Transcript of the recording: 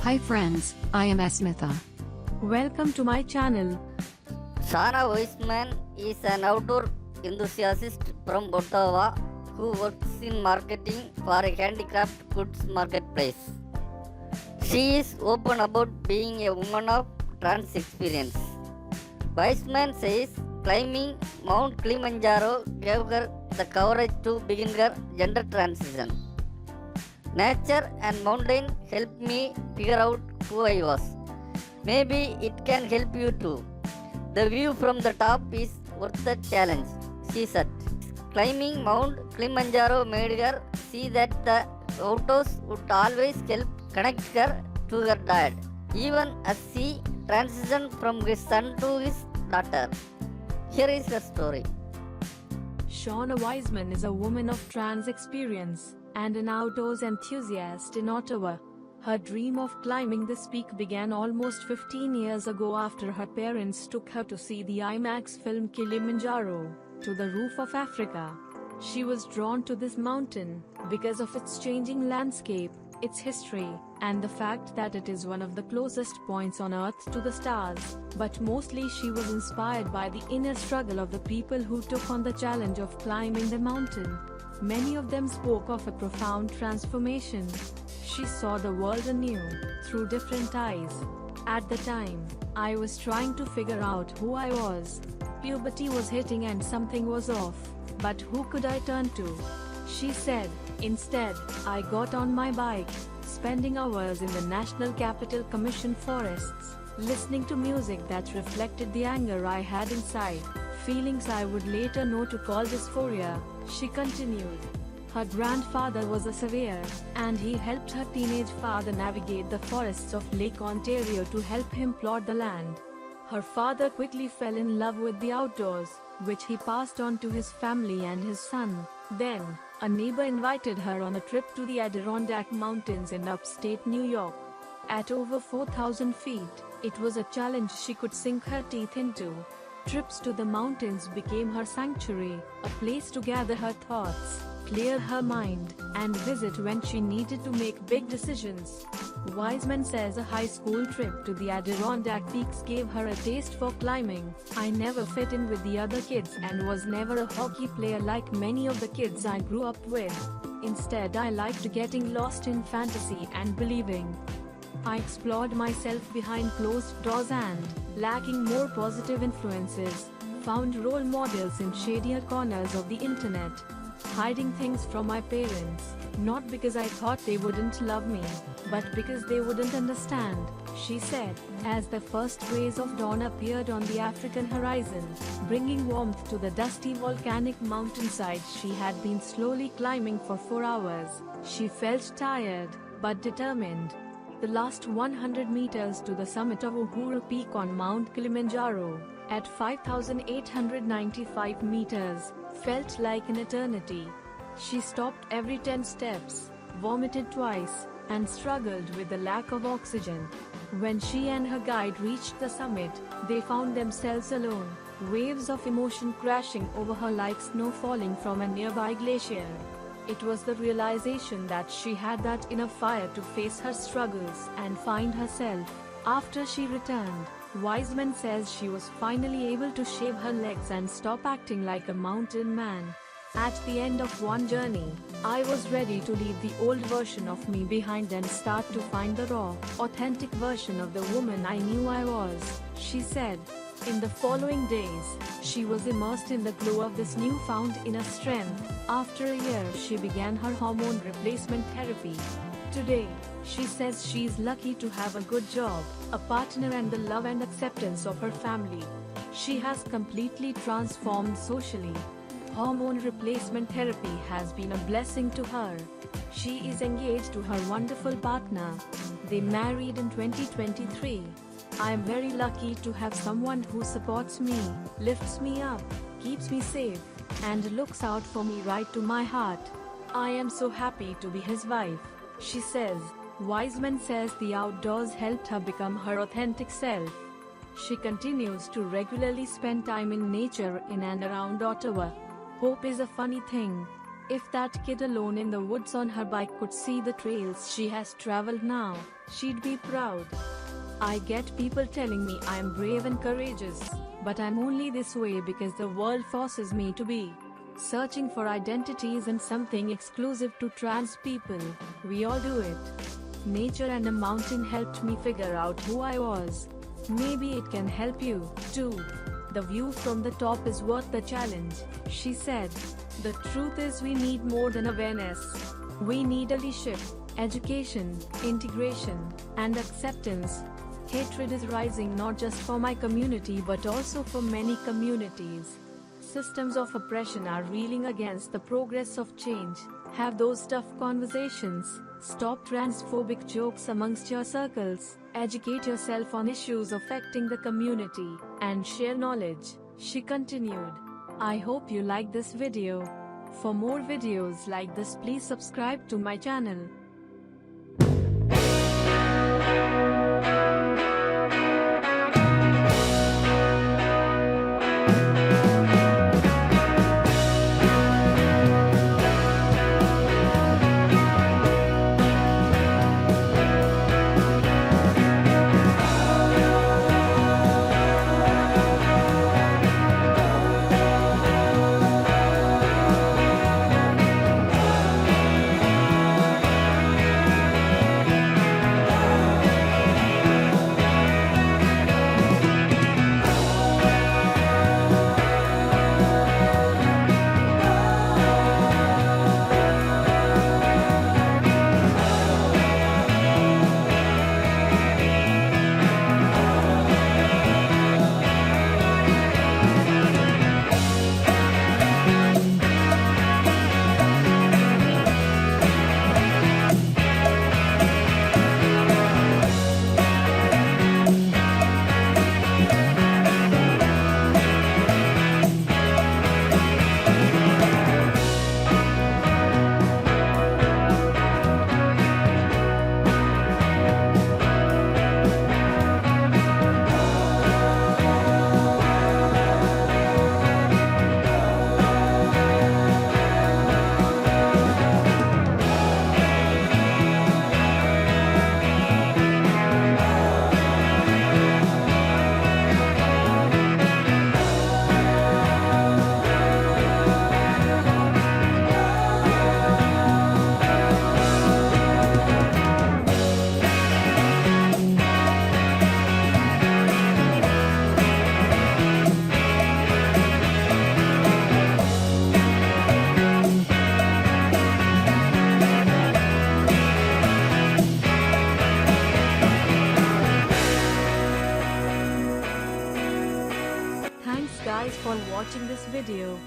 Hi friends, I am Asmitha. Welcome to my channel. Shauna Wiseman is an outdoor enthusiast from Ottawa who works in marketing for a handicraft goods marketplace. She is open about being a woman of trans experience. Wiseman says climbing Mount Kilimanjaro gave her the courage to begin her gender transition. Nature and mountain helped me figure out who I was. Maybe it can help you too. The view from the top is worth the challenge, she said. Climbing Mount Kilimanjaro made her see that the outdoors would always help connect her to her dad, even as she transitioned from his son to his daughter. Here is her story. Shauna Wiseman is a woman of trans experience and an outdoors enthusiast in Ottawa. Her dream of climbing this peak began almost 15 years ago after her parents took her to see the IMAX film Kilimanjaro, To the Roof of Africa. She was drawn to this mountain because of its changing landscape, its history, and the fact that it is one of the closest points on Earth to the stars. But mostly she was inspired by the inner struggle of the people who took on the challenge of climbing the mountain. Many of them spoke of a profound transformation. She saw the world anew, through different eyes. At the time, I was trying to figure out who I was. Puberty was hitting and something was off. But who could I turn to? She said. Instead, I got on my bike, spending hours in the National Capital Commission forests, listening to music that reflected the anger I had inside, feelings I would later know to call dysphoria. She continued. Her grandfather was a surveyor, and he helped her teenage father navigate the forests of Lake Ontario to help him plot the land. Her father quickly fell in love with the outdoors, which he passed on to his family and his son. Then, a neighbor invited her on a trip to the Adirondack Mountains in upstate New York. At over 4,000 feet, it was a challenge she could sink her teeth into. Trips to the mountains became her sanctuary, a place to gather her thoughts, clear her mind, and visit when she needed to make big decisions. Wiseman says a high school trip to the Adirondack Peaks gave her a taste for climbing. I never fit in with the other kids and was never a hockey player like many of the kids I grew up with. Instead, I liked getting lost in fantasy and believing. I explored myself behind closed doors and, lacking more positive influences, found role models in shadier corners of the internet. Hiding things from my parents, not because I thought they wouldn't love me, but because they wouldn't understand, she said, as the first rays of dawn appeared on the African horizon, bringing warmth to the dusty volcanic mountainside she had been slowly climbing for 4 hours. She felt tired, but determined. The last 100 meters to the summit of Uhuru Peak on Mount Kilimanjaro, at 5,895 meters, felt like an eternity. She stopped every 10 steps, vomited twice, and struggled with the lack of oxygen. When she and her guide reached the summit, they found themselves alone, waves of emotion crashing over her like snow falling from a nearby glacier. It was the realization that she had that inner fire to face her struggles and find herself. After she returned, Wiseman says she was finally able to shave her legs and stop acting like a mountain man. At the end of one journey, I was ready to leave the old version of me behind and start to find the raw, authentic version of the woman I knew I was, she said. In the following days, she was immersed in the glow of this newfound inner strength. After a year, she began her hormone replacement therapy. Today, she says she's lucky to have a good job, a partner, and the love and acceptance of her family. She has completely transformed socially. Hormone replacement therapy has been a blessing to her. She is engaged to her wonderful partner. They married in 2023. I am very lucky to have someone who supports me, lifts me up, keeps me safe, and looks out for me right to my heart. I am so happy to be his wife, she says. Wiseman says the outdoors helped her become her authentic self. She continues to regularly spend time in nature in and around Ottawa. Hope is a funny thing. If that kid alone in the woods on her bike could see the trails she has traveled now, she'd be proud. I get people telling me I am brave and courageous, but I'm only this way because the world forces me to be. Searching for identity isn't something exclusive to trans people, we all do it. Nature and a mountain helped me figure out who I was. Maybe it can help you, too. The view from the top is worth the challenge, she said. The truth is we need more than awareness. We need leadership, education, integration, and acceptance. Hatred is rising not just for my community but also for many communities. Systems of oppression are reeling against the progress of change. Have those tough conversations. Stop transphobic jokes amongst your circles. Educate yourself on issues affecting the community, and share knowledge, she continued. I hope you like this video. For more videos like this, please subscribe to my channel. Thanks guys for watching this video.